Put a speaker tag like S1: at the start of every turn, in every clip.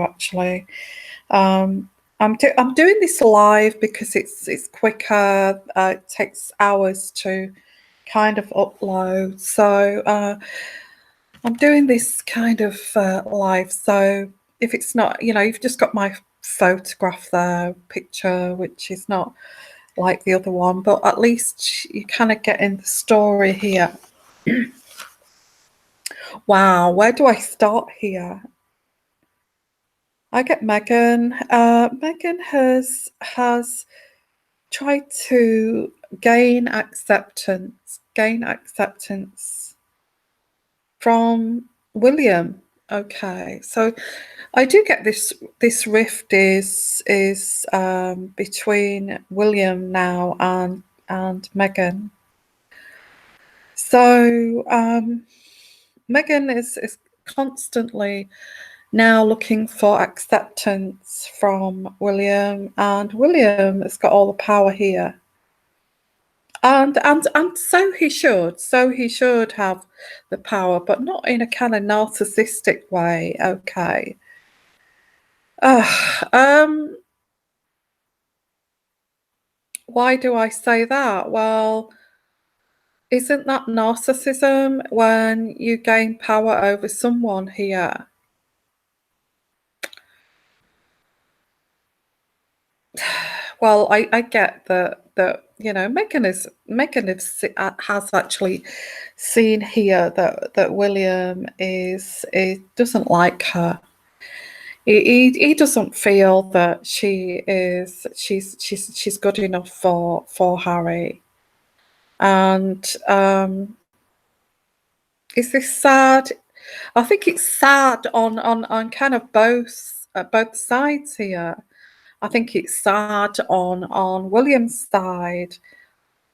S1: actually. I'm doing this live because it's quicker. It takes hours to kind of upload. So I'm doing this kind of live. So if it's not, you've just got my photograph there, picture, which is not like the other one, but at least you kind of get in the story here. Wow, where do I start here? I get Meghan. Meghan has tried to gain acceptance from William. Okay, so I do get this rift is between William now and Meghan. So Meghan is constantly now looking for acceptance from William, and William has got all the power here. And so he should have the power, but not in a kind of narcissistic way. Okay. Why do I say that? Well, isn't that narcissism when you gain power over someone here? Well, I get that Meghan has actually seen here that William doesn't like her. He doesn't feel that she's good enough for Harry. And is this sad? I think it's sad on kind of both sides here. I think it's sad on William's side,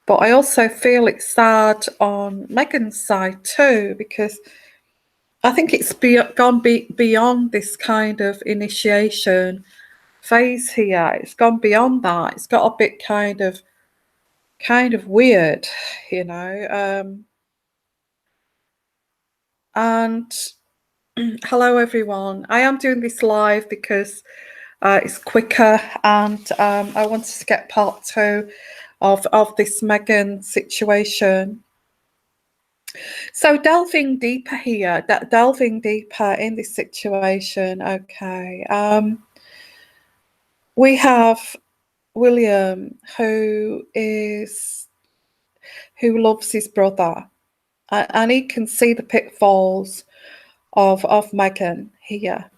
S1: but I also feel it's sad on Meghan's side too, because I think it's gone beyond this kind of initiation phase here. It's gone beyond that. It's got a bit kind of weird, And hello everyone. I am doing this live because it's quicker, and I wanted to get part 2 of this Meghan situation. So delving deeper here, delving deeper in this situation. Okay, we have William who loves his brother, and he can see the pitfalls of Meghan here.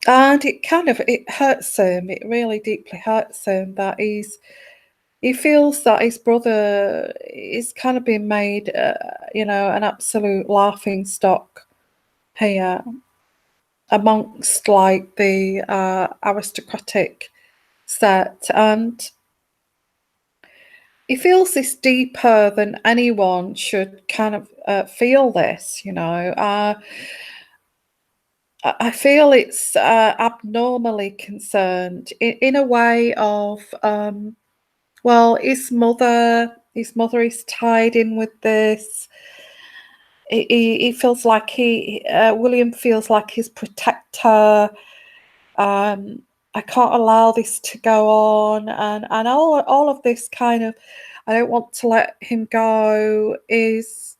S1: And it hurts him. It really deeply hurts him that he feels that his brother is kind of being made, an absolute laughing stock here amongst like the aristocratic set, and he feels this deeper than anyone should kind of feel this. I feel it's abnormally concerned in a way of, well, his mother is tied in with this. He feels like William feels like his protector. I can't allow this to go on, and all of this kind of, I don't want to let him go, is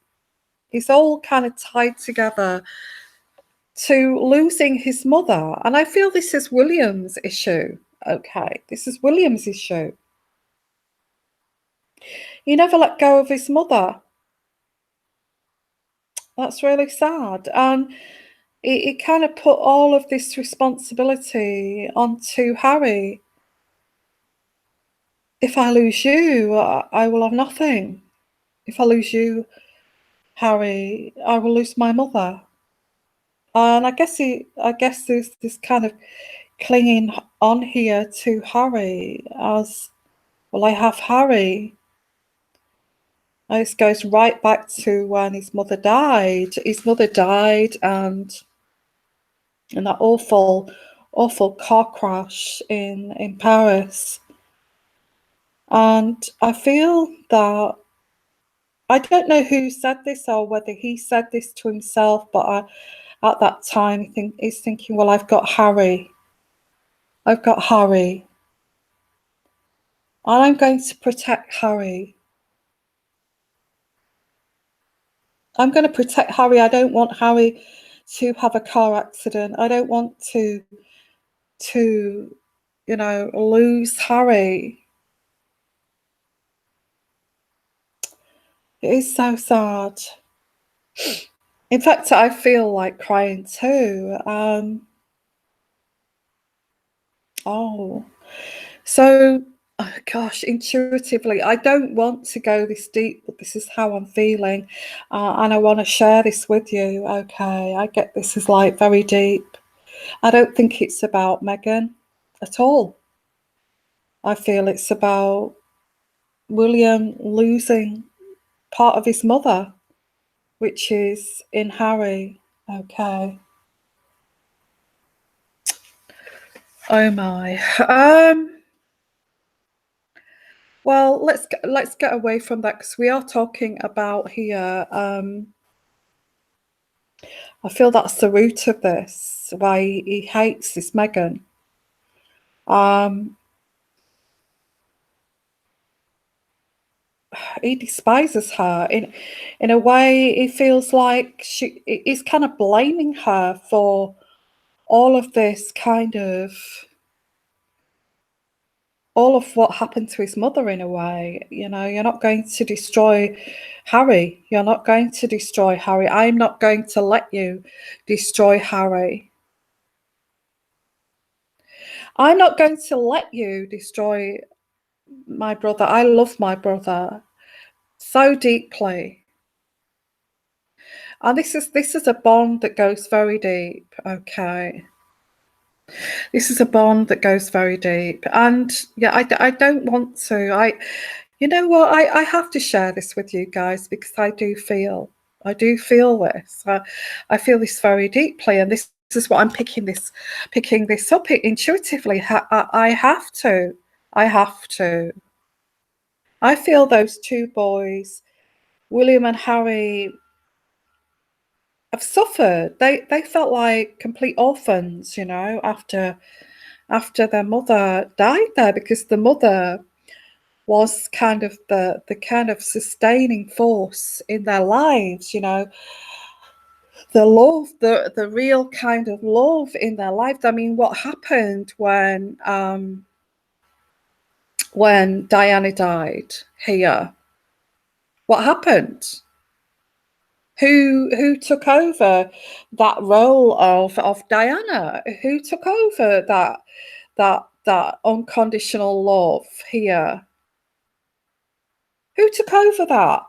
S1: all kind of tied together to losing his mother. And I feel this is William's issue. Okay, this is William's issue. He never let go of his mother. That's really sad. And he kind of put all of this responsibility onto Harry. If I lose you, I will have nothing. If I lose you, Harry, I will lose my mother. And I guess there's this kind of clinging on here to Harry as, well, I have Harry. And this goes right back to when his mother died. His mother died, and that awful car crash in Paris. And I feel that, I don't know who said this or whether he said this to himself, but at that time he's thinking, well, I've got Harry, and I'm going to protect Harry. I'm going to protect Harry. I don't want Harry to have a car accident. I don't want to lose Harry. It is so sad. In fact, I feel like crying too. Oh, so, oh gosh, intuitively, I don't want to go this deep, but this is how I'm feeling, and I want to share this with you. Okay, I get this is like very deep. I don't think it's about Meghan at all. I feel it's about William losing part of his mother, which is in Harry. Okay. Oh my. Well, let's get away from that because we are talking about here. I feel that's the root of this. Why he hates this Meghan. He despises her in a way. He feels like he's kind of blaming her for all of this kind of all of what happened to his mother in a way. You're not going to destroy Harry. You're not going to destroy Harry. I'm not going to let you destroy Harry. I'm not going to let you destroy my brother. I love my brother so deeply. And this is a bond that goes very deep. Okay. This is a bond that goes very deep. And yeah, I don't want to. You know what? I have to share this with you guys because I do feel this. I feel this very deeply, and this is what I'm picking this up intuitively. I have to. I have to. I feel those two boys, William and Harry, have suffered. They felt like complete orphans, after their mother died there, because the mother was kind of the kind of sustaining force in their lives, the love, the real kind of love in their lives. I mean, what happened when Diana died here? What happened? Who took over that role of Diana? Who took over that unconditional love here? Who took over that?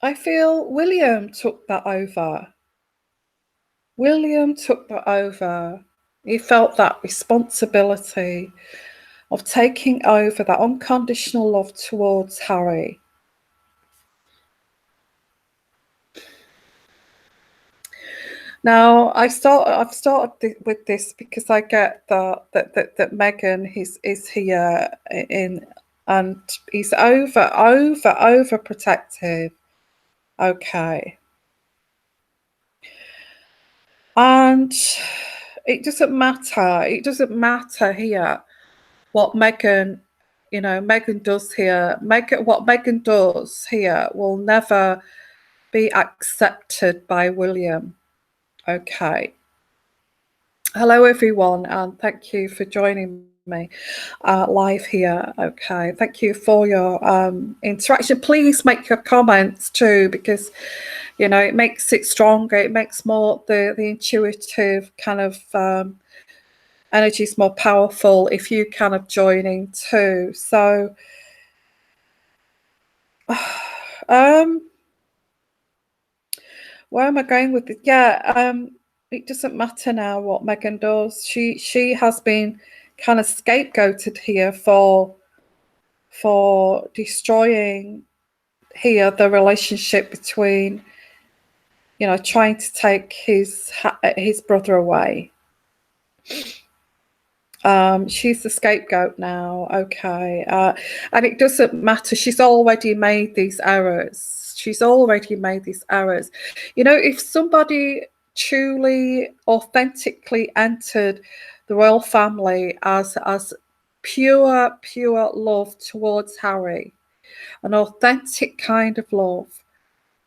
S1: I feel William took that over. William took that over. He felt that responsibility of taking over that unconditional love towards Harry. Now, I've started with this because I get that Meghan is here and he's over protective. Okay. And it doesn't matter. It doesn't matter here what Meghan does here. What Meghan does here will never be accepted by William. Okay. Hello, everyone, and thank you for joining me live here. Okay, thank you for your interaction. Please make your comments too, because it makes it stronger. It makes more the intuitive kind of energies more powerful if you kind of joining too. So, where am I going with it? Yeah, it doesn't matter now what Meghan does. She has been kind of scapegoated here for destroying here the relationship between, trying to take his brother away. She's the scapegoat now. Okay, and it doesn't matter. She's already made these errors. past. She's already made these errors. You know, if somebody truly, authentically entered the royal family as pure love towards Harry, an authentic kind of love,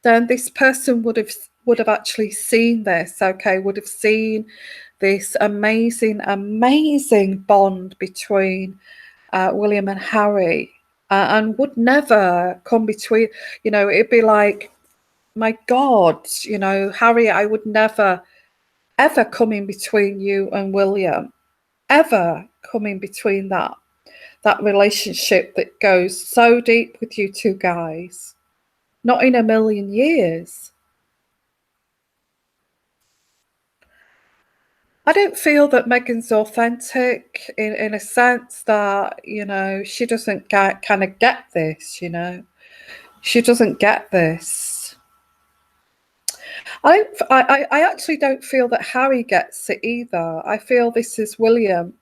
S1: then this person would have actually seen this, okay, would have seen this amazing bond between William and Harry, and would never come between. You know, it'd be like, my God, you know, Harry, I would never ever come in between you and William, ever come in between that relationship that goes so deep with you two guys. Not in a million years. I don't feel that Meghan's authentic in a sense that, you know, she doesn't kind of get this, you know. She doesn't get this. I actually don't feel that Harry gets it either. I feel this is William,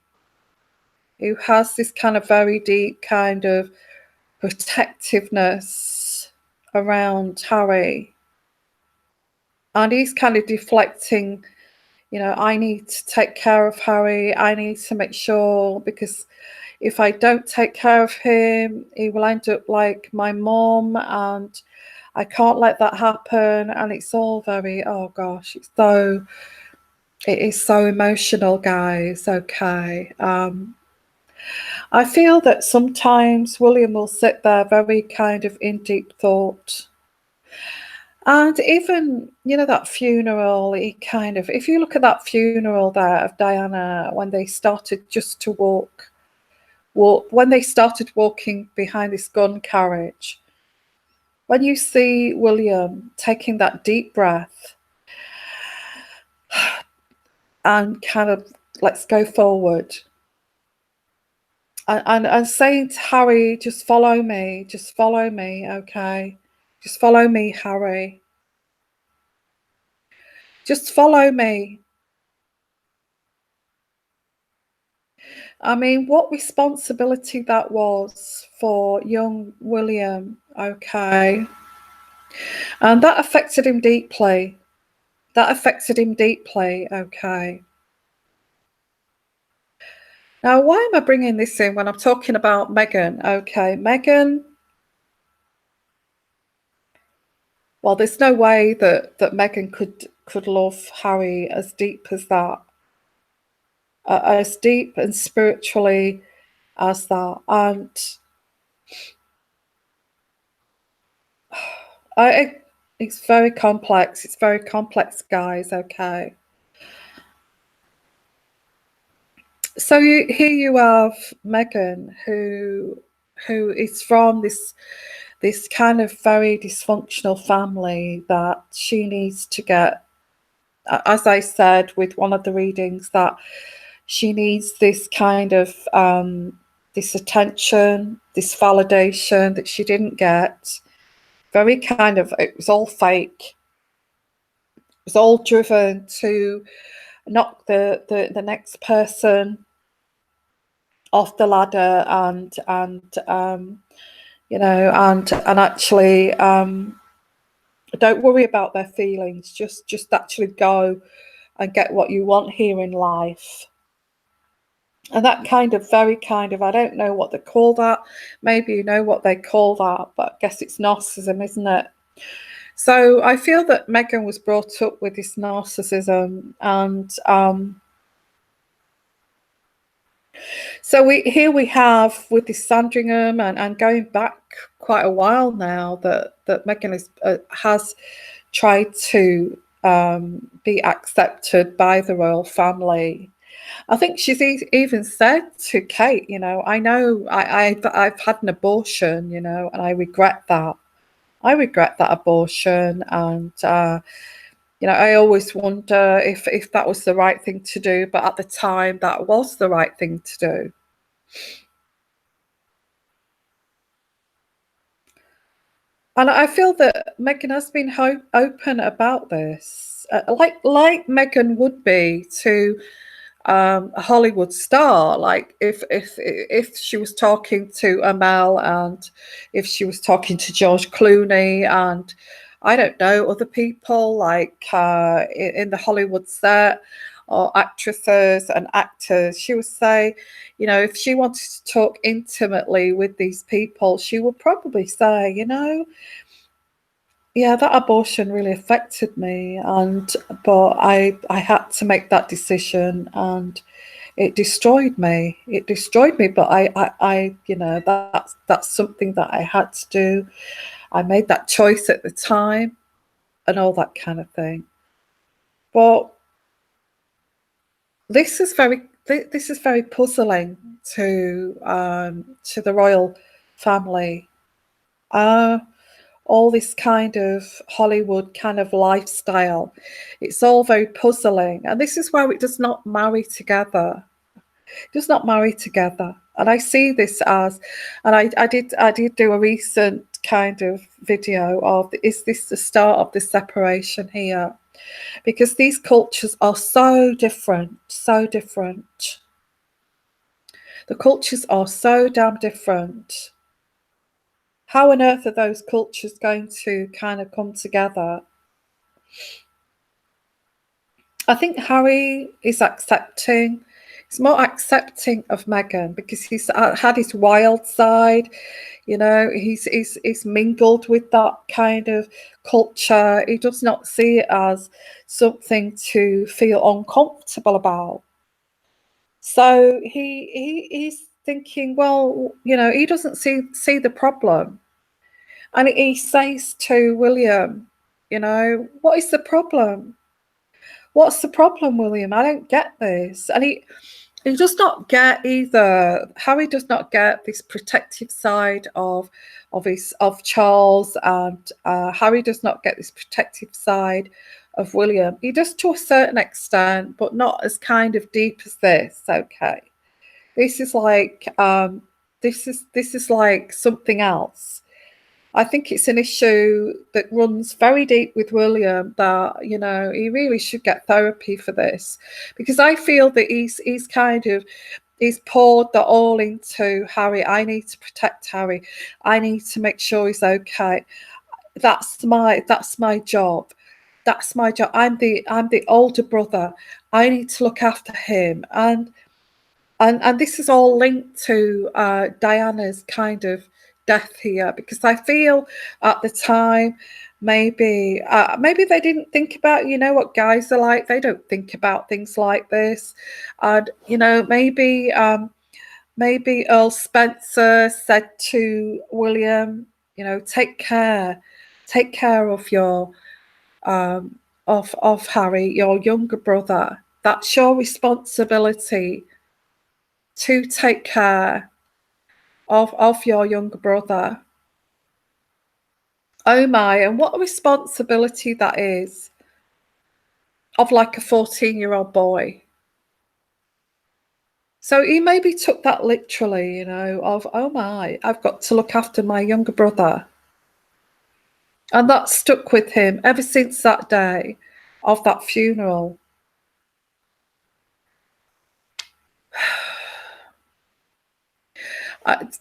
S1: who has this kind of very deep kind of protectiveness around Harry. And he's kind of deflecting, you know, I need to take care of Harry. I need to make sure, because if I don't take care of him, he will end up like my mom, and I can't let that happen. And it's all very, oh gosh, it is so emotional, guys. Okay. I feel that sometimes William will sit there very kind of in deep thought. And even, you know, that funeral, he kind of, if you look at that funeral there of Diana, when they started just to walk, when they started walking behind this gun carriage, when you see William taking that deep breath and kind of, let's go forward, and saying to Harry, just follow me, okay? Just follow me, Harry. Just follow me. I mean, what responsibility that was for young William, okay? And that affected him deeply. Okay? Now, why am I bringing this in when I'm talking about Meghan? Okay, Meghan, well, there's no way that Meghan could love Harry as deep as that, as deep and spiritually as that. And it's very complex. It's very complex, guys, okay? So here you have Meghan, who is from this kind of very dysfunctional family that she needs to get, as I said with one of the readings, that she needs this kind of this attention, this validation that she didn't get. Very kind of, it was all fake. It was all driven to knock the next person off the ladder, and you know, and actually don't worry about their feelings, just actually go and get what you want here in life. And that kind of, very kind of, I don't know what they call that, maybe you know what they call that, but I guess it's narcissism, isn't it? So I feel that Meghan was brought up with this narcissism, and so here we have with this Sandringham, and going back quite a while now, that Meghan has tried to be accepted by the royal family. I think she's even said to Kate, you know, I know I've had an abortion, you know, and I regret that. I regret that abortion, and you know, I always wonder if that was the right thing to do, but at the time, that was the right thing to do. And I feel that Meghan has been open about this, like Meghan would be to a Hollywood star. Like if she was talking to Amel, and if she was talking to George Clooney, and I don't know, other people like in the Hollywood set, or actresses and actors, she would say, if she wanted to talk intimately with these people, she would probably say, yeah, that abortion really affected me, but I had to make that decision, and it destroyed me. It destroyed me, but that's something that I had to do. I made that choice at the time, and all that kind of thing. But this is very puzzling to the royal family. All this kind of Hollywood kind of lifestyle, it's all very puzzling, and this is where it does not marry together. It does not marry together, and I see this as, and I did do a recent kind of video of, is this the start of the separation here? Because these cultures are so different, so different. The cultures are so damn different. How on earth are those cultures going to kind of come together? I think Harry is accepting. He's more accepting of Meghan because he's had his wild side. He's mingled with that kind of culture. He does not see it as something to feel uncomfortable about. So he's thinking, well, he doesn't see the problem. And he says to William, what is the problem? What's the problem, William? I don't get this. And he does not get either. Harry does not get this protective side of Charles, and Harry does not get this protective side of William. He does to a certain extent, but not as kind of deep as this. Okay, this is like this is like something else. I think it's an issue that runs very deep with William, that he really should get therapy for this, because I feel that he's poured that all into Harry. I need to protect Harry. I need to make sure he's okay. That's my job. That's my job. I'm the older brother. I need to look after him, and this is all linked to Diana's kind of death here, because I feel at the time maybe they didn't think about, what guys are like. They don't think about things like this, and maybe Earl Spencer said to William, take care of your of Harry, your younger brother. That's your responsibility to take care of your younger brother. Oh my, and what a responsibility that is, of like a 14-year-old boy. So he maybe took that literally, of, oh my, I've got to look after my younger brother. And that stuck with him ever since that day of that funeral.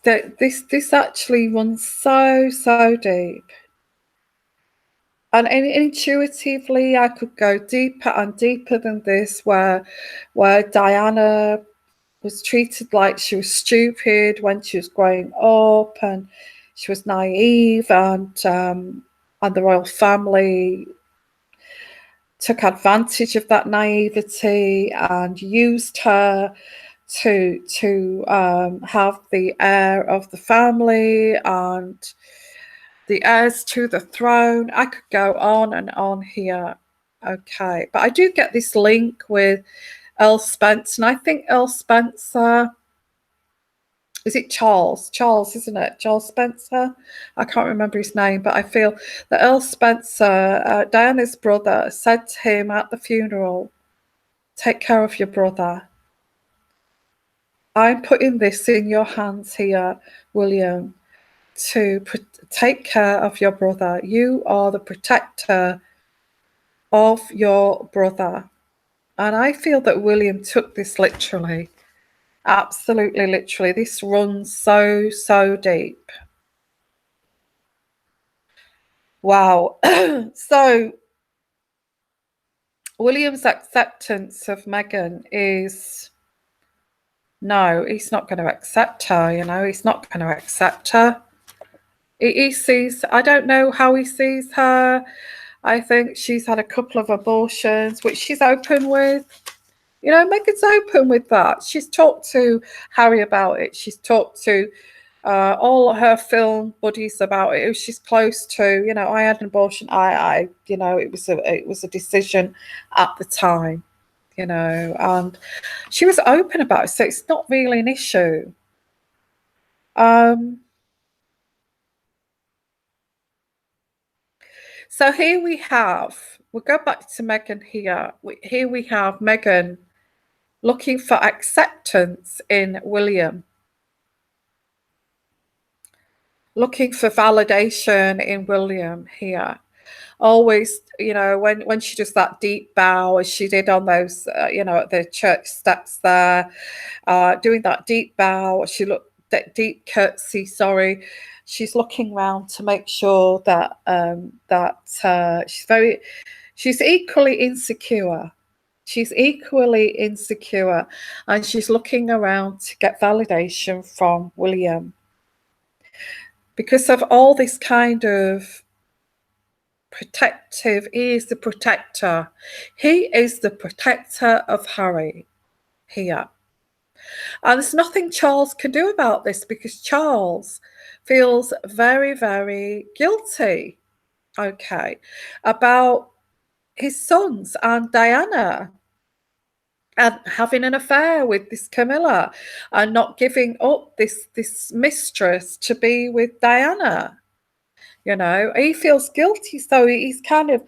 S1: This actually runs so deep, and intuitively I could go deeper and deeper than this, where Diana was treated like she was stupid when she was growing up, and she was naive, and the royal family took advantage of that naivety and used her to have the heir of the family and the heirs to the throne. I could go on and on here. Okay, but I do get this link with Earl Spencer, and I think Earl Spencer, is it Charles? Charles, isn't it? Charles Spencer? I can't remember his name, but I feel that Earl Spencer, Diana's brother, said to him at the funeral, take care of your brother. I'm putting this in your hands here, William, to take care of your brother. You are the protector of your brother. And I feel that William took this literally. Absolutely literally. This runs so, so deep. Wow. So William's acceptance of Meghan is no, he's not going to accept her, he's not going to accept her. He sees, I don't know how he sees her. I think she's had a couple of abortions, which she's open with. Meghan's open with that. She's talked to Harry about it. She's talked to all her film buddies about it. Who she's close to. I had an abortion. It was a decision at the time. And she was open about it, so it's not really an issue. So here we'll go back to Meghan here. Here we have Meghan looking for acceptance in William, looking for validation in William here. Always, when she does that deep bow, as she did on those, at the church steps there, doing that deep bow, that deep curtsy, sorry. She's looking around to make sure that she's equally insecure. She's equally insecure, and she's looking around to get validation from William because of all this kind of protective. He is the protector. He is the protector of Harry here. And there's nothing Charles can do about this because Charles feels very, very guilty, about his sons and Diana and having an affair with this Camilla and not giving up this mistress to be with Diana. He feels guilty, so he's kind of,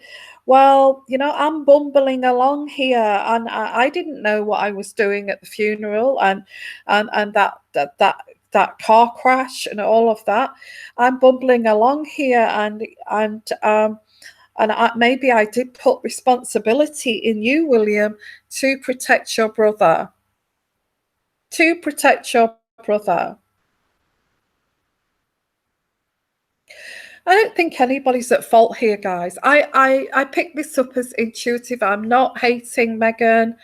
S1: well, I'm bumbling along here, and I didn't know what I was doing at the funeral, and that car crash and all of that. I'm bumbling along here, and maybe I did put responsibility in you, William, to protect your brother. To protect your brother. I don't think anybody's at fault here, guys. I picked this up as intuitive. I'm not hating Meghan.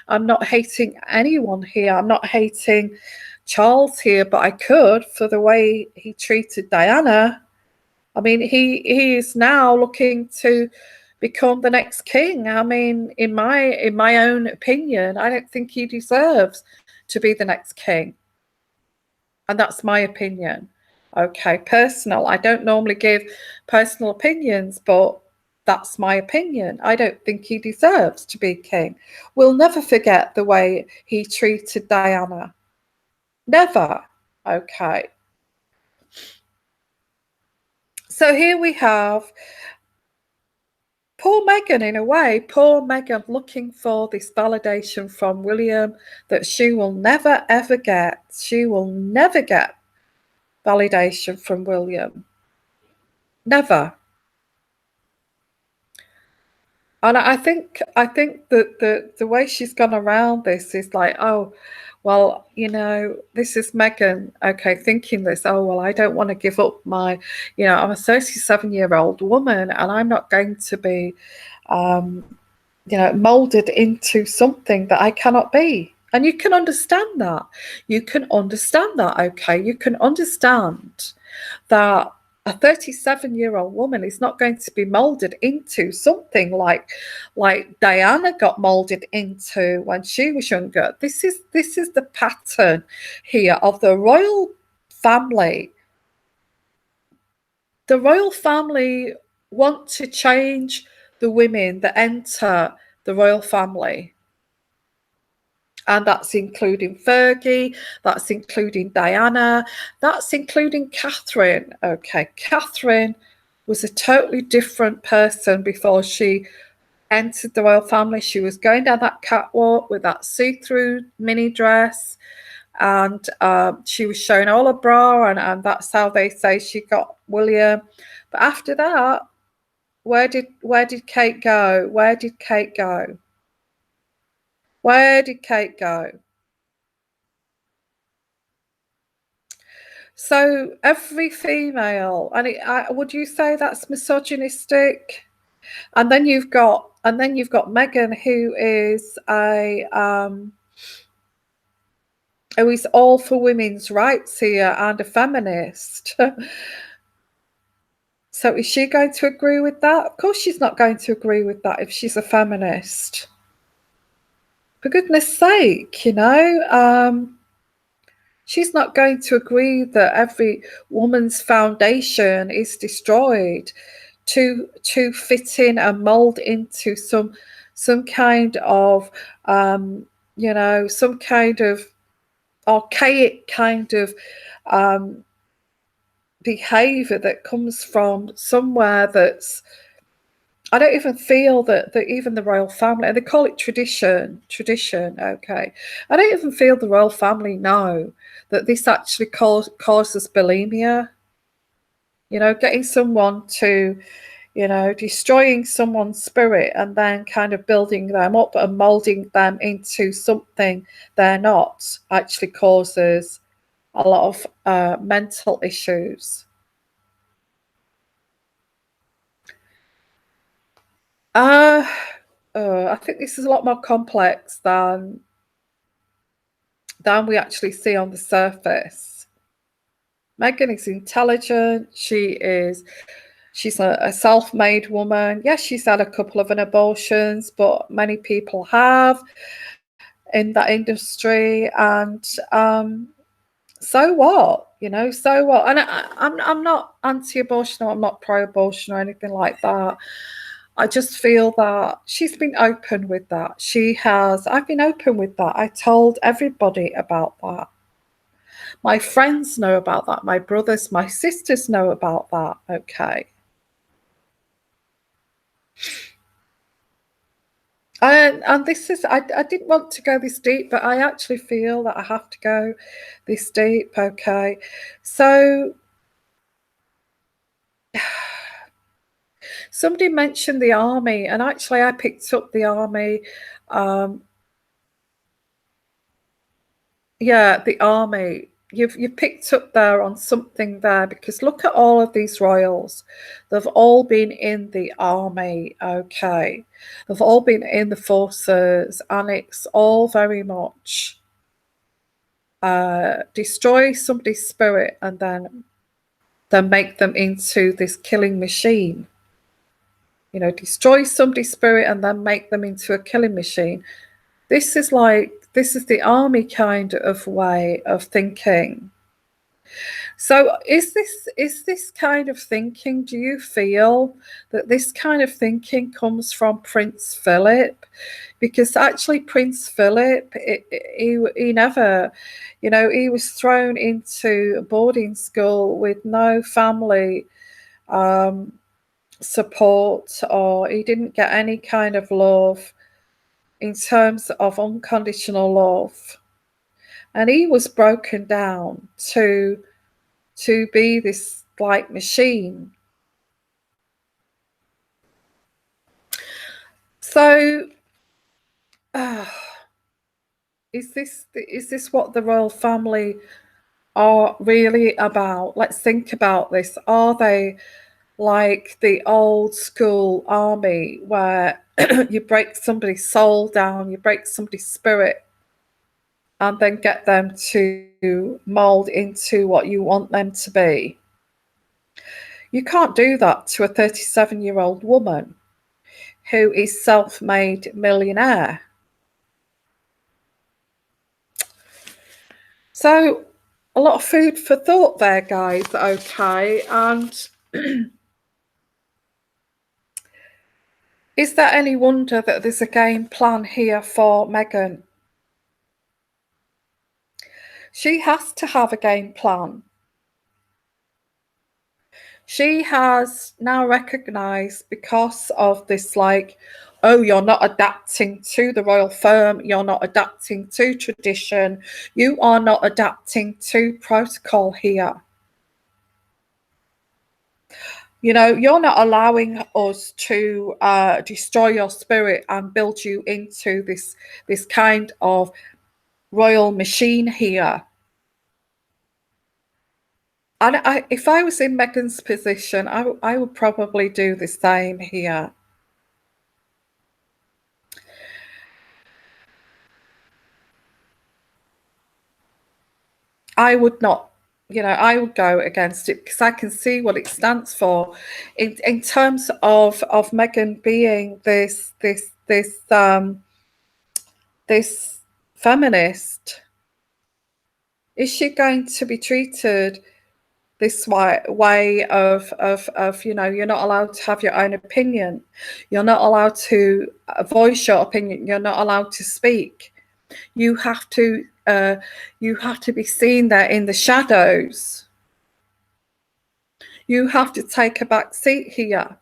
S1: I'm not hating anyone here. I'm not hating Charles here, but I could for the way he treated Diana. I mean, he is now looking to become the next king. I mean, in my own opinion, I don't think he deserves to be the next king. And that's my opinion. Okay, personal. I don't normally give personal opinions, but that's my opinion. I don't think he deserves to be king. We'll never forget the way he treated Diana. Never. Okay. So here we have poor Meghan, in a way, poor Meghan looking for this validation from William that she will never, ever get. She will never get validation from William. Never. And I think that the way she's gone around this is like, oh, well, this is Meghan, okay, thinking this, oh, well, I don't want to give up my, I'm a 37-year-old woman and I'm not going to be, molded into something that I cannot be. And you can understand that. You can understand that, okay? You can understand that a 37-year-old woman is not going to be molded into something like Diana got molded into when she was younger. This is the pattern here of the royal family. The royal family want to change the women that enter the royal family. And that's including Fergie, that's including Diana, that's including Catherine. Okay, Catherine was a totally different person before she entered the royal family. She was going down that catwalk with that see-through mini dress, and she was showing all her bra, and that's how they say she got William. But after that, where did Kate go? Where did Kate go? Where did Kate go? So every female, and would you say that's misogynistic? And then you've got Meghan, who is all for women's rights here and a feminist. So is she going to agree with that? Of course she's not going to agree with that if she's a feminist. For goodness sake, she's not going to agree that every woman's foundation is destroyed to fit in and mold into some kind of some kind of archaic kind of behavior that comes from somewhere that's, I don't even feel that even the royal family, and they call it tradition, okay. I don't even feel the royal family know that this actually causes bulimia. Getting someone to, destroying someone's spirit and then kind of building them up and molding them into something they're not actually causes a lot of mental issues. Uh, I think this is a lot more complex than we actually see on the surface. Meghan is intelligent. She's a self-made woman. Yes, she's had a couple of abortions, but many people have in that industry. And so what? So what? And I'm not anti-abortion, or I'm not pro-abortion or anything like that. I just feel that she's been open with that. She has. I've been open with that. I told everybody about that. My friends know about that. My brothers, my sisters know about that. Okay. And this is, I didn't want to go this deep, but I actually feel that I have to go this deep. Okay. So somebody mentioned the army, and actually I picked up the army. Yeah, the army. You've picked up there on something there, because look at all of these royals. They've all been in the army, okay. They've all been in the forces, and it's all very much destroy somebody's spirit and then make them into this killing machine. Destroy somebody's spirit and then make them into a killing machine. This is the army kind of way of thinking. So is this kind of thinking, do you feel that this kind of thinking comes from Prince Philip? Because actually Prince Philip, he never, he was thrown into a boarding school with no family support, or he didn't get any kind of love in terms of unconditional love. And he was broken down to be this like machine. So is this what the royal family are really about? Let's think about this. Are they like the old school army where you break somebody's soul down, you break somebody's spirit, and then get them to mold into what you want them to be? You can't do that to a 37-year-old woman who is self-made millionaire. So a lot of food for thought there, guys. Okay. And is there any wonder that there's a game plan here for Meghan? She has to have a game plan. She has now recognised, because of this, oh, you're not adapting to the royal firm, you're not adapting to tradition, you are not adapting to protocol here. You're not allowing us to destroy your spirit and build you into this kind of royal machine here. And if I was in Meghan's position, I would probably do the same here. I would not, I would go against it because I can see what it stands for in terms of Meghan being this feminist. Is she going to be treated this way of you're not allowed to have your own opinion, you're not allowed to voice your opinion, you're not allowed to speak, you have to be seen there in the shadows, you have to take a back seat here.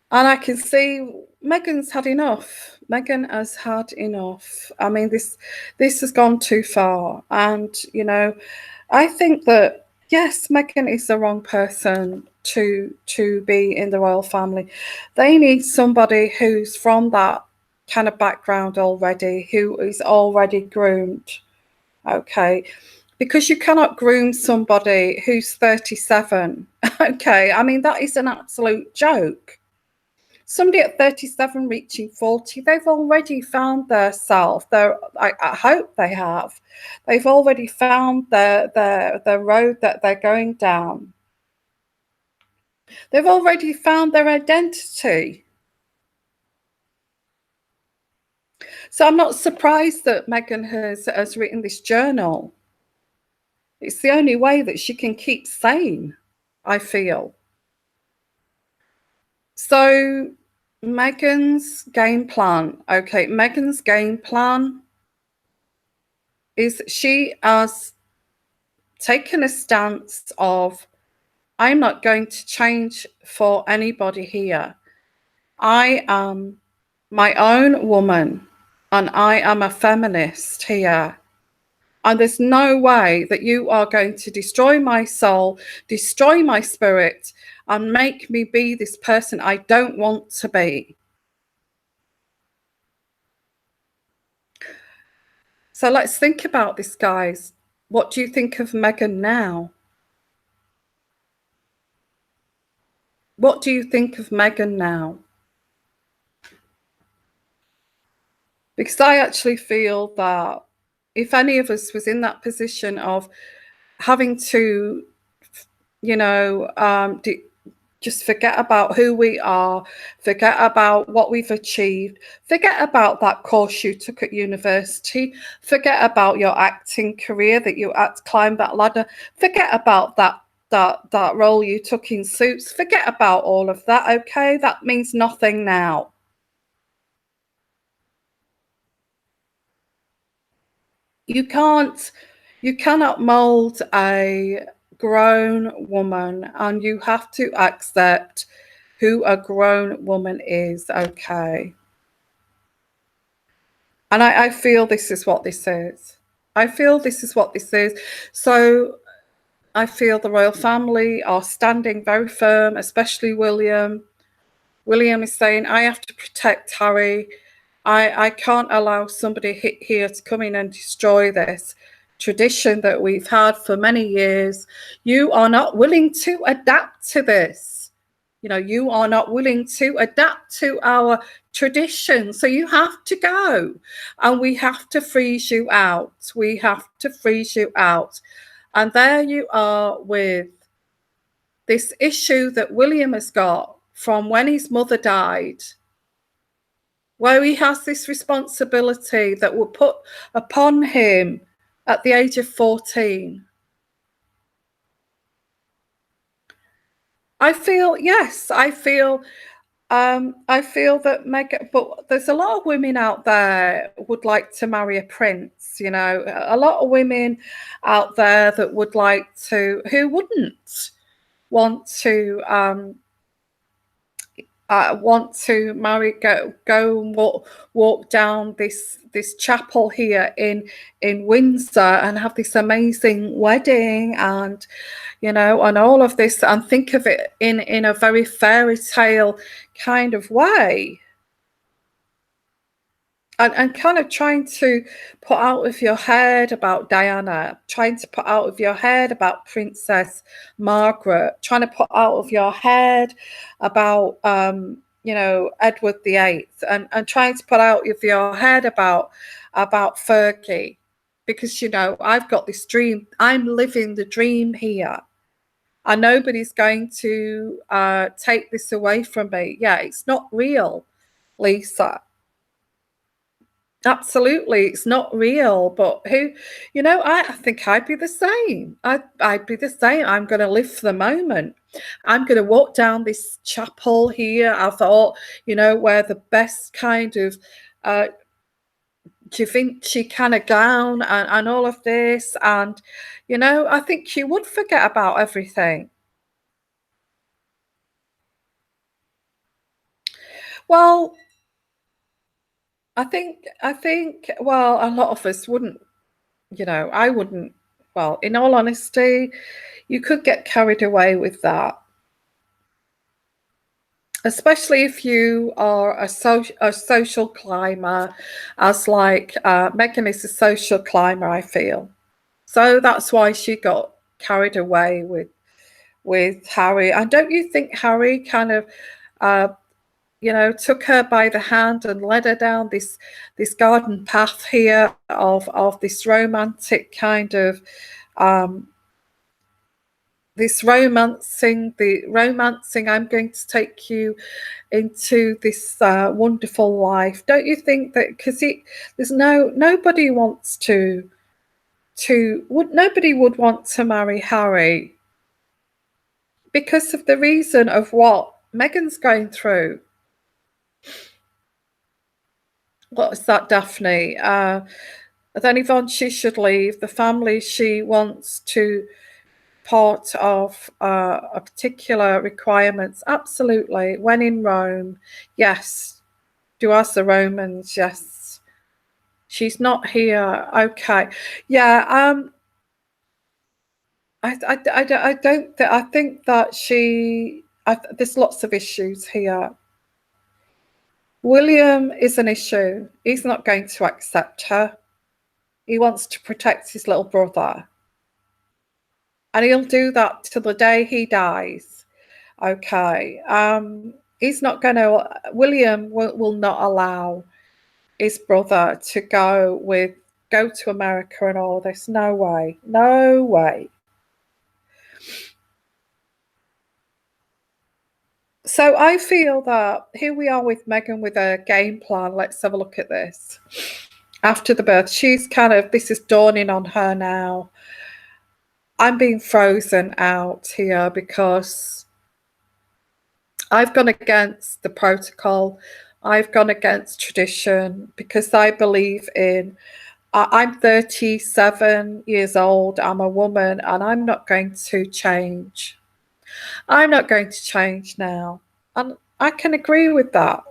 S1: And I can see Meghan's had enough. Meghan has had enough. I mean, this has gone too far. And, I think that, yes, Meghan is the wrong person to be in the royal family. They need somebody who's from that kind of background already, who is already groomed. Okay. Because you cannot groom somebody who's 37. Okay. I mean, that is an absolute joke. Somebody at 37 reaching 40, they've already found their self. I hope they have. They've already found their road that they're going down. They've already found their identity. So I'm not surprised that Meghan has written this journal. It's the only way that she can keep sane, I feel. So Meghan's game plan. Okay, Meghan's game plan is she has taken a stance of, I'm not going to change for anybody here. I am my own woman and I am a feminist here. And there's no way that you are going to destroy my soul, destroy my spirit, and make me be this person I don't want to be. So let's think about this, guys. What do you think of Meghan now? What do you think of Meghan now? Because I actually feel that if any of us was in that position of having to, just forget about who we are, forget about what we've achieved, forget about that course you took at university, forget about your acting career that you had to climb that ladder, forget about that role you took in Suits, forget about all of that, okay? That means nothing now. You cannot mold a grown woman, and you have to accept who a grown woman is, okay? And I feel this is what this is. I feel this is what this is. So I feel the royal family are standing very firm, especially William. William is saying, I have to protect Harry. I can't allow somebody here to come in and destroy this tradition that we've had for many years. You are not willing to adapt to this. You are not willing to adapt to our tradition. So you have to go, and we have to freeze you out. We have to freeze you out. And there you are with this issue that William has got from when his mother died, where he has this responsibility that will put upon him at the age of 14. I feel that Meghan, but there's a lot of women out there would like to marry a prince, a lot of women out there that would like to, who wouldn't want to want to go and walk down this chapel here in Windsor and have this amazing wedding, and and all of this, and think of it in a very fairy tale kind of way. And kind of trying to put out of your head about Diana, trying to put out of your head about Princess Margaret, trying to put out of your head about Edward VIII, and trying to put out of your head about Fergie, because I've got this dream. I'm living the dream here, and nobody's going to take this away from me. Yeah, it's not real, Lisa. Absolutely, it's not real. But I think I'd be the same. I'd be the same. I'm going to live for the moment. I'm going to walk down this chapel here. I thought, wear the best kind of uh, Da Vinci kind of gown, and all of this. And, I think you would forget about everything. Well, I think, well, a lot of us wouldn't, I wouldn't. Well, in all honesty, you could get carried away with that, especially if you are a social climber, as like Meghan is a social climber, I feel. So that's why she got carried away with Harry. And don't you think Harry kind of uh, took her by the hand and led her down this garden path here of this romantic kind of um, this romancing. I'm going to take you into this wonderful life. Don't you think that? Because there's nobody wants nobody would want to marry Harry because of the reason of what Meghan's going through. What's that, Daphne? Then Yvonne, she should leave. The family she wants to part of a particular requirements. Absolutely. When in Rome, yes. Do as the Romans, yes. She's not here. Okay. Yeah. I don't. I think that there's lots of issues here. William is an issue. He's not going to accept her. He wants to protect his little brother. And he'll do that till the day he dies. Okay. He's not going to, William will not allow his brother to go to America and all this. No way. No way. So I feel that here we are with Meghan with a game plan. Let's have a look at this. After the birth, this is dawning on her now. I'm being frozen out here because I've gone against the protocol. I've gone against tradition because I believe I'm 37 years old. I'm a woman and I'm not going to change. I'm not going to change now. And I can agree with that.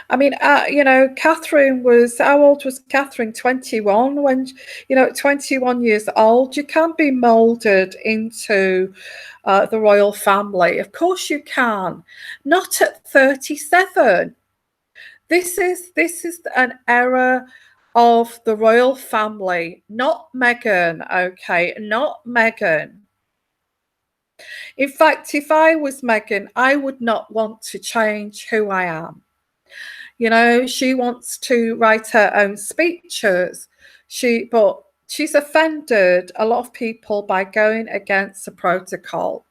S1: I mean, Catherine how old was Catherine? 21 when, at 21 years old, you can be molded into the royal family. Of course you can. Not at 37. This is an era of the royal family, not Meghan, okay? Not Meghan. In fact, if I was Meghan, I would not want to change who I am. She wants to write her own speeches. But she's offended a lot of people by going against the protocol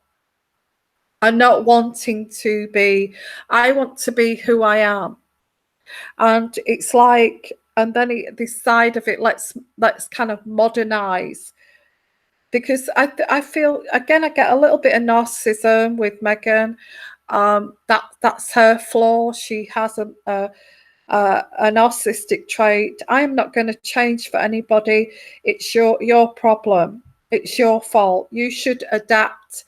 S1: and not wanting to be. I want to be who I am, and it's like, and then this side of it, let's kind of modernize. Because I feel, again, I get a little bit of narcissism with Meghan. That's her flaw. She has a narcissistic trait. I am not going to change for anybody. It's your problem. It's your fault. You should adapt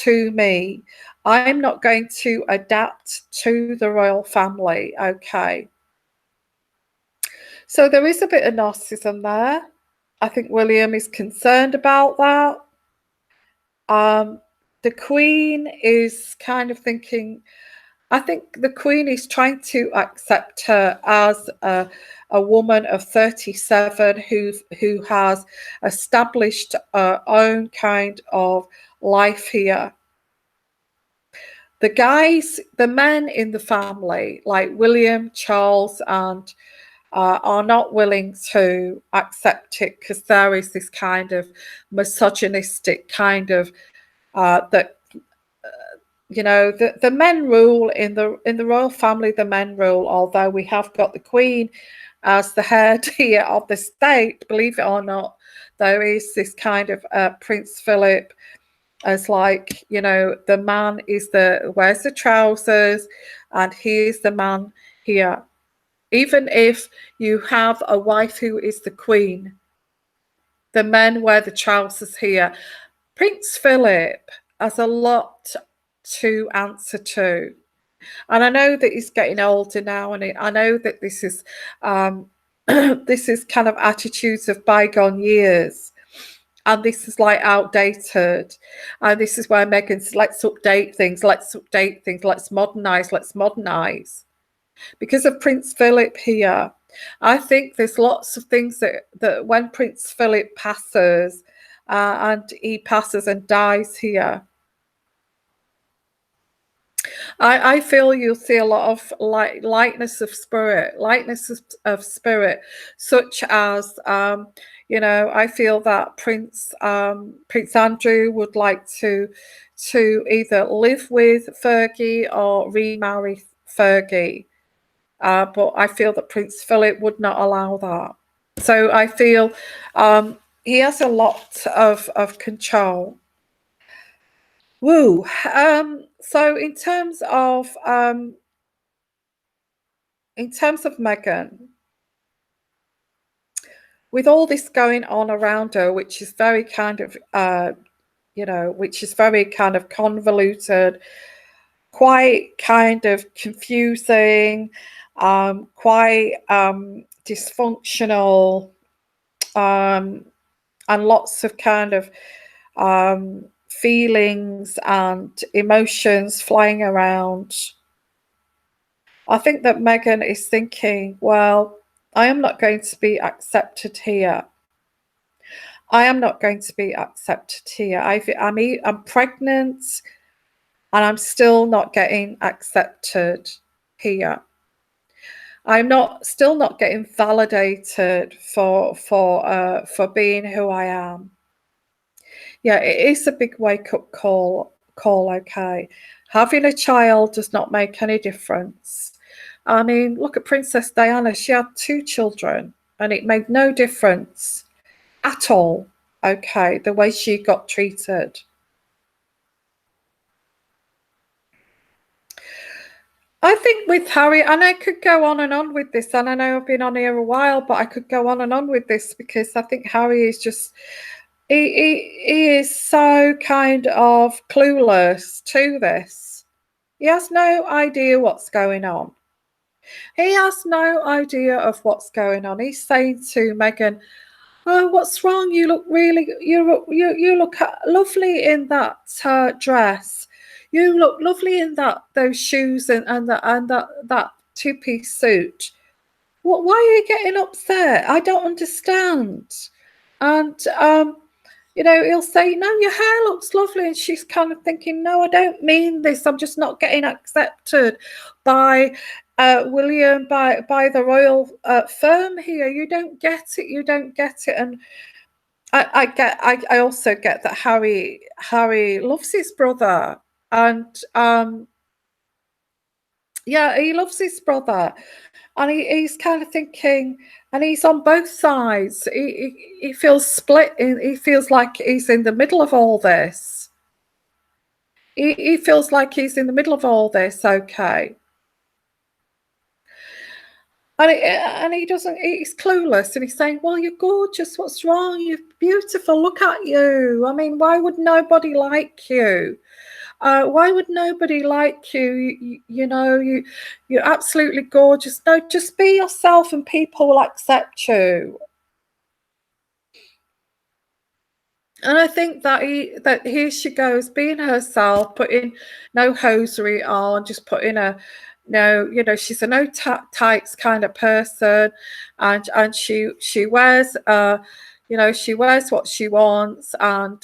S1: to me. I'm not going to adapt to the royal family. Okay. So there is a bit of narcissism there. I think William is concerned about that. The Queen is kind of thinking, I think the Queen is trying to accept her as a woman of 37 who has established her own kind of life here. The men in the family, like William, Charles, and are not willing to accept it because there is this kind of misogynistic kind of that the men rule in the royal family. The men rule, although we have got the Queen as the head here of the state. Believe it or not, there is this kind of Prince Philip as like, the man is wears the trousers, and he is the man here. Even if you have a wife who is the Queen, the men wear the trousers here. Prince Philip has a lot to answer to. And I know that he's getting older now, and I know that this is this is kind of attitudes of bygone years. And this is like outdated. And this is where Meghan's, let's update things, let's modernize, Because of Prince Philip here, I think there's lots of things that when Prince Philip passes, and he passes and dies here, I feel you'll see a lot of lightness of spirit, such as I feel that Prince Andrew would like to either live with Fergie or remarry Fergie, but I feel that Prince Philip would not allow that. So I feel he has a lot of control. Woo. So in terms of Meghan, with all this going on around her, which is very kind of which is very kind of convoluted, quite kind of confusing, quite dysfunctional, and lots of kind of feelings and emotions flying around. I think that Meghan is thinking, well, I am not going to be accepted here. I am not going to be accepted here. I'm pregnant, and I'm still not getting accepted here. I'm still not getting validated for being who I am. Yeah, it is a big wake-up call, okay. Having a child does not make any difference. I mean, look at Princess Diana. She had 2 children, and it made no difference at all, okay, the way she got treated. I think with Harry, and I could go on and on with this, and I know I've been on here a while, but I could go on and on with this because I think Harry is just... He is so kind of clueless to this. He has no idea what's going on. He has no idea of what's going on. He's saying to Meghan, "Oh, what's wrong? You look you look lovely in that dress. You look lovely in those shoes and that 2-piece suit. What? Why are you getting upset? I don't understand." And he'll say, "No, your hair looks lovely." And she's kind of thinking, "No, I don't mean this. I'm just not getting accepted by William, by the royal firm here. You don't get it. You don't get it." And I also get that Harry loves his brother. And yeah, he loves his brother. And he's kind of thinking, and he's on both sides. He feels split. He feels like he's in the middle of all this. He feels like he's in the middle of all this, okay. And he doesn't, he's clueless, and he's saying, "Well, you're gorgeous. What's wrong? You're beautiful. Look at you. I mean, why would nobody like you?" Why would nobody like you? You're absolutely gorgeous. No, just be yourself and people will accept you. And I think that here she goes, being herself, putting no hosiery on, just putting a no, she's a no tights kind of person, and she wears she wears what she wants, and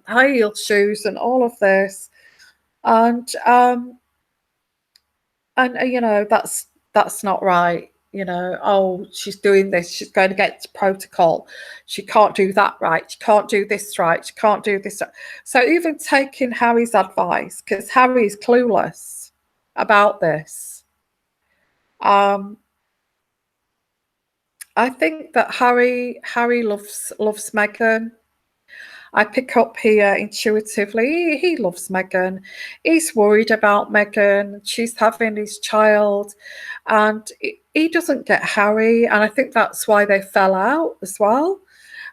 S1: high heel shoes and all of this, and that's not right. Oh, she's doing this, she's going against protocol, she can't do that right, she can't do this right, she can't do this right. So even taking Harry's advice, because Harry's clueless about this, um I think that Harry loves Meghan. I pick up here intuitively. He loves Meghan. He's worried about Meghan. She's having his child, and he doesn't get Harry. And I think that's why they fell out as well.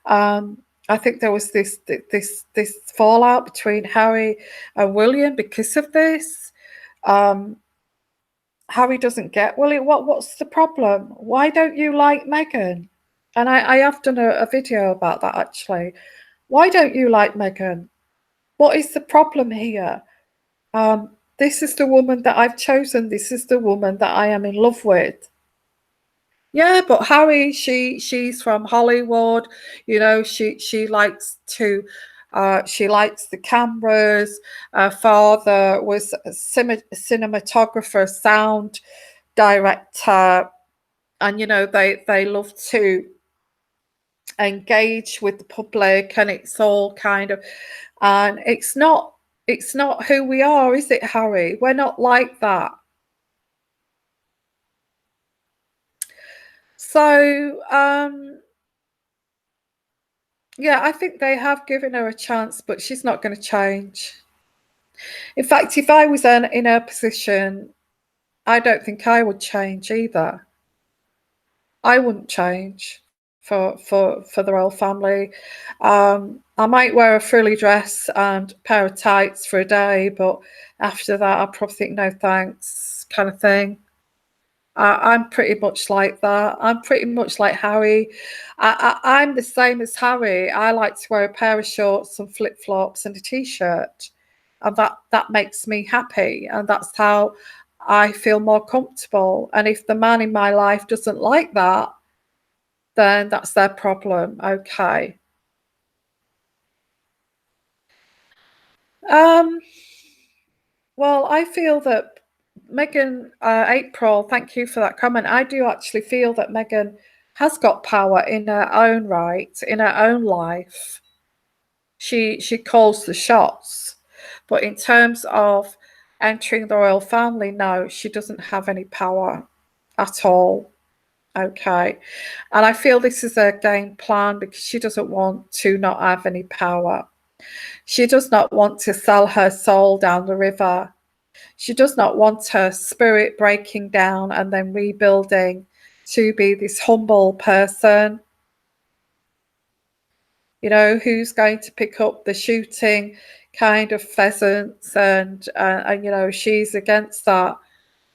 S1: I think there was this fallout between Harry and William because of this. Um, Harry doesn't get William. What's the problem? Why don't you like Meghan? And I have done a video about that actually. Why don't you like Meghan? What is the problem here? This is the woman that I've chosen. This is the woman that I am in love with. Yeah, but Harry, she's from Hollywood. She likes to. She likes the cameras. Her father was a cinematographer, sound director, and they love to engage with the public, and it's all kind of, and it's not who we are, is it, Harry? We're not like that. So yeah, I think they have given her a chance, but she's not going to change. In fact, if I was in her position, I don't think I would change either. I wouldn't change for the royal family. I might wear a frilly dress and a pair of tights for a day, but after that, I'd probably think no thanks, kind of thing. I'm pretty much like that. I'm pretty much like Harry. I'm the same as Harry. I like to wear a pair of shorts, some flip flops, and a t-shirt, and that makes me happy, and that's how I feel more comfortable. And if the man in my life doesn't like that, then that's their problem. Okay. Um, well, I feel that Meghan, April, thank you for that comment. I do actually feel that Meghan has got power in her own right, in her own life. She calls the shots. But in terms of entering the royal family, no, she doesn't have any power at all. Okay. And I feel this is a game plan because she doesn't want to not have any power. She does not want to sell her soul down the river. She does not want her spirit breaking down and then rebuilding to be this humble person, who's going to pick up the shooting kind of pheasants, and she's against that.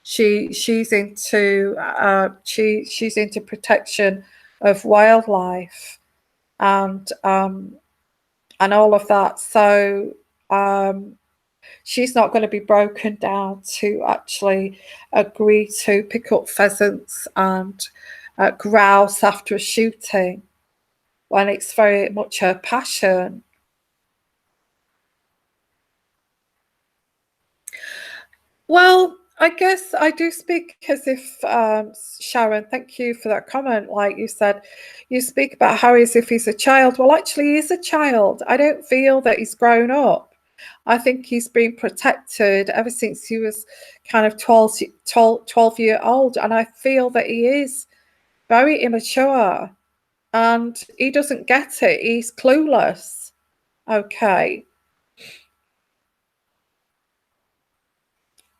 S1: She's into she's into protection of wildlife and all of that. So she's not going to be broken down to actually agree to pick up pheasants and grouse after a shooting when it's very much her passion. Well, I guess I do speak as if, Sharon, thank you for that comment. Like you said, you speak about Harry as if he's a child. Well, actually, he is a child. I don't feel that he's grown up. I think he's been protected ever since he was kind of 12 year old. And I feel that he is very immature and he doesn't get it. He's clueless. Okay.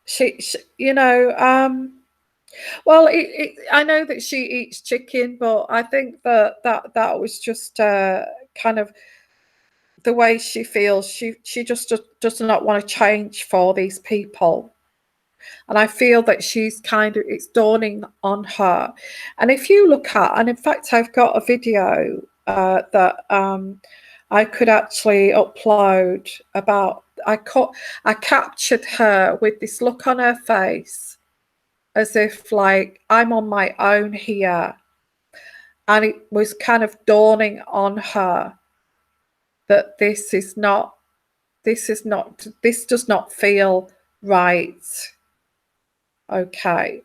S1: She well, I know that she eats chicken, but I think that was just kind of the way she feels. She just does not want to change for these people. And I feel that she's kind of, it's dawning on her. And if you look at, and in fact, I've got a video that I could actually upload about, I captured her with this look on her face as if like I'm on my own here. And it was kind of dawning on her that this does not feel right. Okay.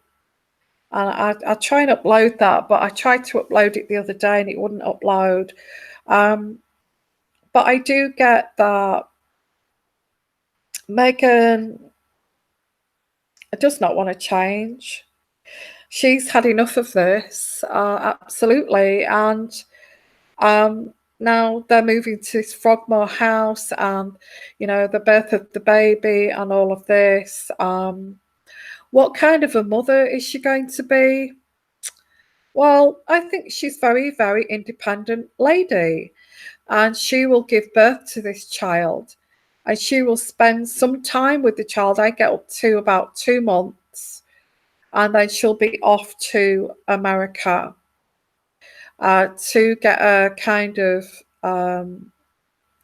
S1: And I try and upload that, but I tried to upload it the other day and it wouldn't upload. But I do get that Meghan does not want to change. She's had enough of this, absolutely. And now they're moving to this Frogmore house and, you know, the birth of the baby and all of this. What kind of a mother is she going to be? Well, I think she's very, very independent lady, and she will give birth to this child, and she will spend some time with the child. I get up to about 2 months, and then she'll be off to America to get a kind of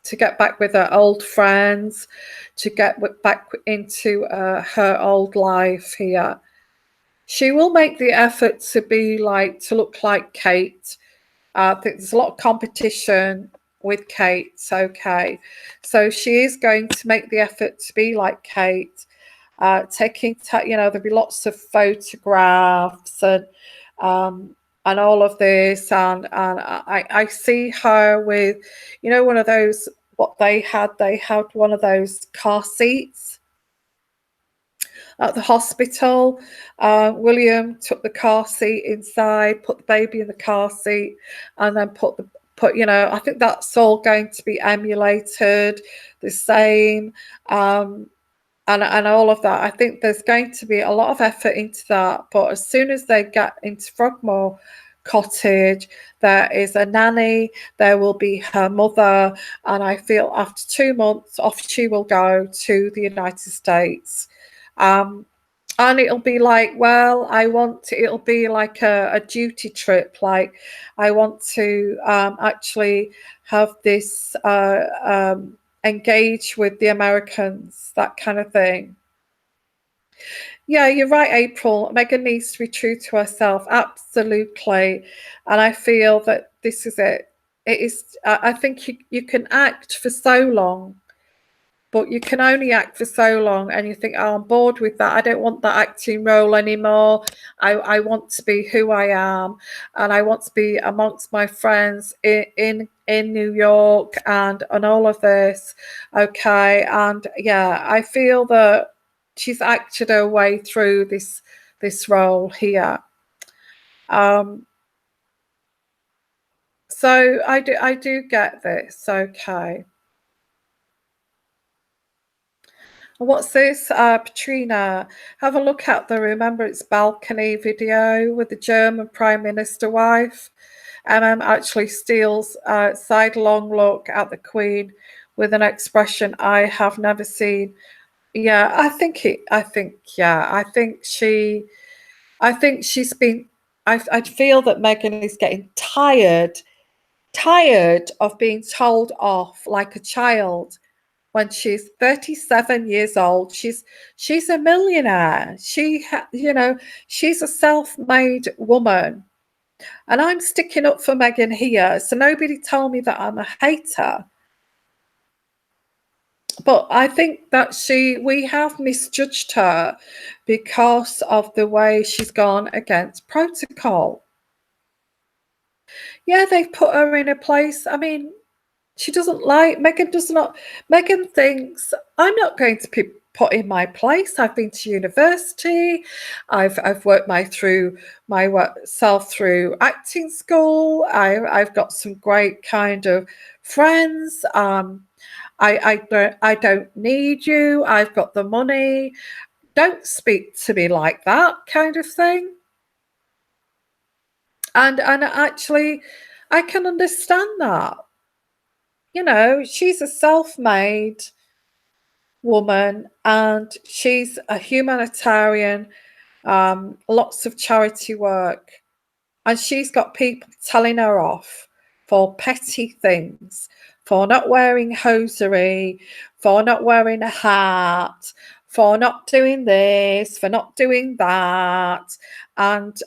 S1: to get back with her old friends, to get back into her old life here. She will make the effort to look like Kate. I think there's a lot of competition with Kate. Okay. So she is going to make the effort to be like Kate, there'll be lots of photographs and all of this. And I see her with, one of those, they had one of those car seats at the hospital. William took the car seat inside, put the baby in the car seat, and then I think that's all going to be emulated the same, and all of that. I think there's going to be a lot of effort into that. But as soon as they get into Frogmore Cottage, there is a nanny, there will be her mother, and I feel after 2 months off she will go to the United States. And it'll be like, it'll be like a duty trip. Like, I want to actually have this engage with the Americans, that kind of thing. Yeah, you're right, April. Meghan needs to be true to herself, absolutely. And I feel that this is it. It is. I think you can act for so long, but you can only act for so long, and you think, oh, I'm bored with that. I don't want that acting role anymore. I want to be who I am, and I want to be amongst my friends in New York and all of this. Okay, and yeah, I feel that she's acted her way through this role here. So I do get this. Okay. What's this? Patrina, have a look at the Remember It's Balcony video with the German Prime Minister wife. Actually steals sidelong look at the Queen with an expression I have never seen. Yeah, I think she's been, I feel that Meghan is getting tired of being told off like a child. When she's 37 years old, she's a millionaire. She's a self-made woman, and I'm sticking up for Meghan here. So nobody tell me that I'm a hater. But I think that we have misjudged her because of the way she's gone against protocol. Yeah, they've put her in a place. I mean, she doesn't like, Meghan thinks, I'm not going to be put in my place. I've been to university. I've worked myself through acting school. I've got some great kind of friends. I don't need you. I've got the money. Don't speak to me like that, kind of thing. And actually, I can understand that. you know, she's a self-made woman and she's a humanitarian, lots of charity work. And she's got people telling her off for petty things, for not wearing hosiery, for not wearing a hat, for not doing this, for not doing that. And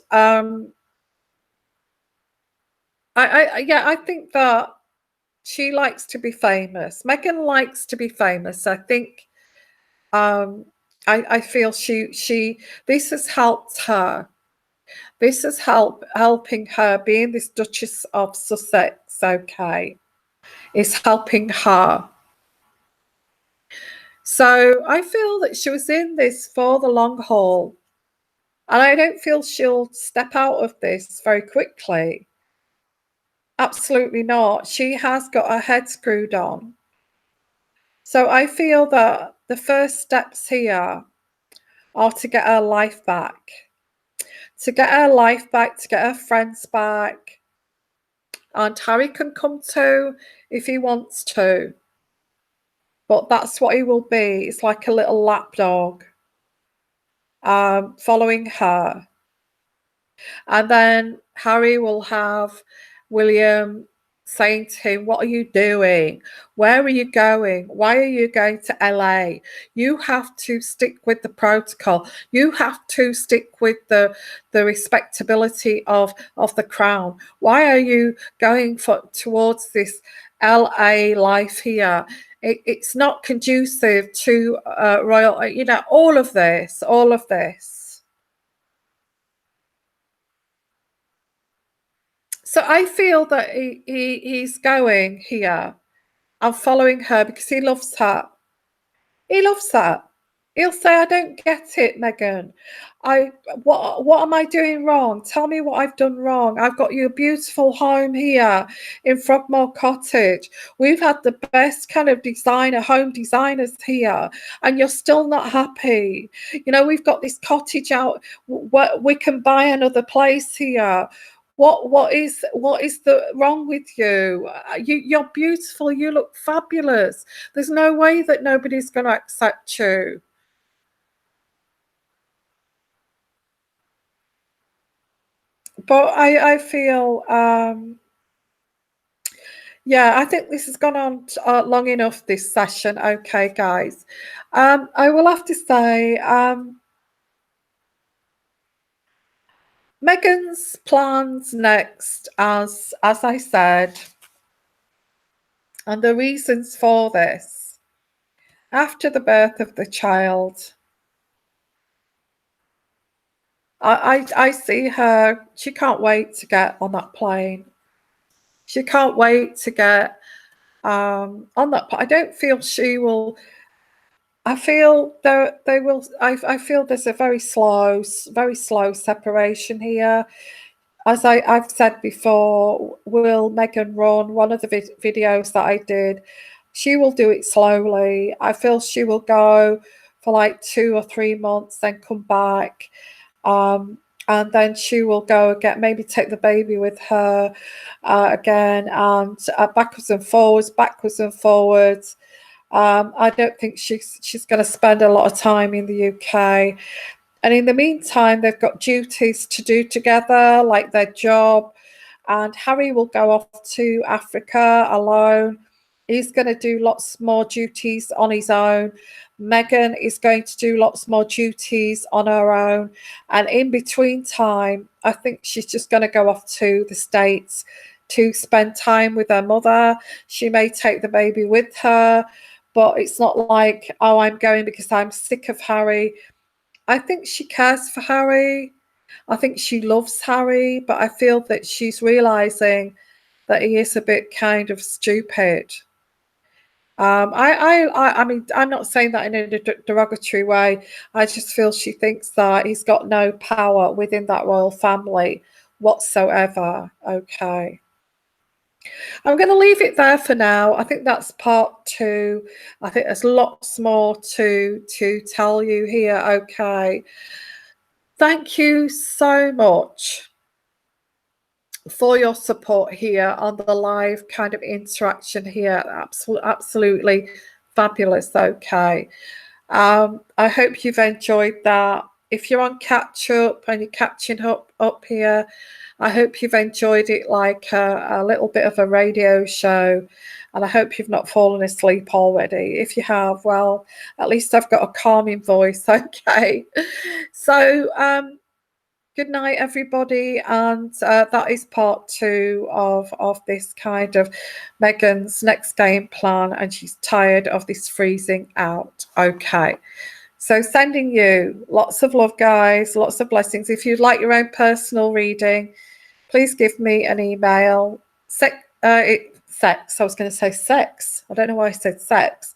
S1: I think that she likes to be famous. Meghan likes to be famous. I think um, I feel she this has helped her. This is helping her being this Duchess of Sussex, okay, is helping her. So I feel that she was in this for the long haul. And I don't feel she'll step out of this very quickly. Absolutely not. She has got her head screwed on. So I feel that the first steps here are to get her life back. To get her life back, to get her friends back. And Harry can come too if he wants to. But that's what he will be. It's like a little lapdog following her. And then Harry will have William saying to him, "What are you doing? Where are you going? Why are you going to LA? You have to stick with the protocol. You have to stick with the respectability of the crown. Why are you going towards this LA life here? It's not conducive to royal, you know, all of this, all of this." So I feel that he's going here and following her because he loves her. He loves her. He'll say, "I don't get it, Meghan. What am I doing wrong? Tell me what I've done wrong. I've got you a beautiful home here in Frogmore Cottage. We've had the best kind of home designers here, and you're still not happy. You know, we've got this cottage out. We can buy another place here. What is the wrong with you? You're beautiful. You look fabulous. There's no way that nobody's going to accept you." But I feel, yeah, I think this has gone on long enough, this session. Okay, guys. I will have to say, Meghan's plans next, as I said, and the reasons for this, after the birth of the child, I see her, she can't wait to get on that plane. She can't wait to get on that. I don't feel she will. I feel they will. I feel there's a very slow separation here. As I've said before, will Meghan run one of the videos that I did? She will do it slowly. I feel she will go for like 2 or 3 months, then come back. And then she will go again, maybe take the baby with her again, and backwards and forwards, backwards and forwards. I don't think she's going to spend a lot of time in the UK. And in the meantime, they've got duties to do together, like their job. And Harry will go off to Africa alone. He's going to do lots more duties on his own. Meghan is going to do lots more duties on her own. And in between time, I think she's just going to go off to the States to spend time with her mother. She may take the baby with her, but it's not like, "Oh, I'm going because I'm sick of Harry." I think she cares for Harry. I think she loves Harry, but I feel that she's realizing that he is a bit kind of stupid. I mean, I'm not saying that in a derogatory way. I just feel she thinks that he's got no power within that royal family whatsoever. Okay. I'm going to leave it there for now. I think that's part 2. I think there's lots more to tell you here. Okay. Thank you so much for your support here on the live kind of interaction here. Absolutely fabulous. Okay. I hope you've enjoyed that. If you're on catch up and you're catching up here, I hope you've enjoyed it like a little bit of a radio show, and I hope you've not fallen asleep already. If you have, well, at least I've got a calming voice. Okay. So good night, everybody, and that is part 2 of this kind of Meghan's next game plan, and she's tired of this freezing out. Okay. So sending you lots of love, guys, lots of blessings. If you'd like your own personal reading, please give me an email. Sex. I was going to say sex. I don't know why I said sex.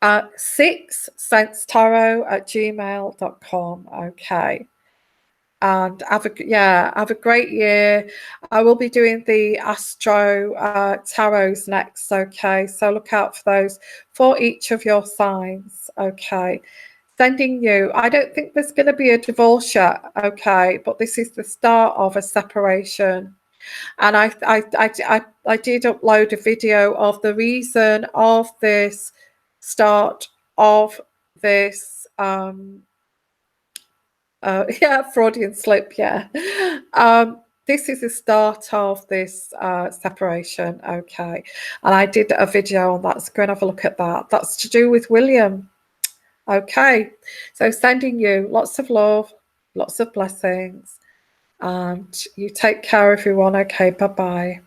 S1: sixsensetarot@gmail.com. Okay. And have a great year. I will be doing the Astro tarots next. Okay. So look out for those for each of your signs. Okay. Sending you. I don't think there's going to be a divorce yet, okay, but this is the start of a separation. And I did upload a video of the reason of this start of this Freudian slip, yeah. This is the start of this separation, okay. And I did a video on that, so go and have a look at that. That's to do with William. Okay, so sending you lots of love, lots of blessings, and you take care, everyone. Okay, bye-bye.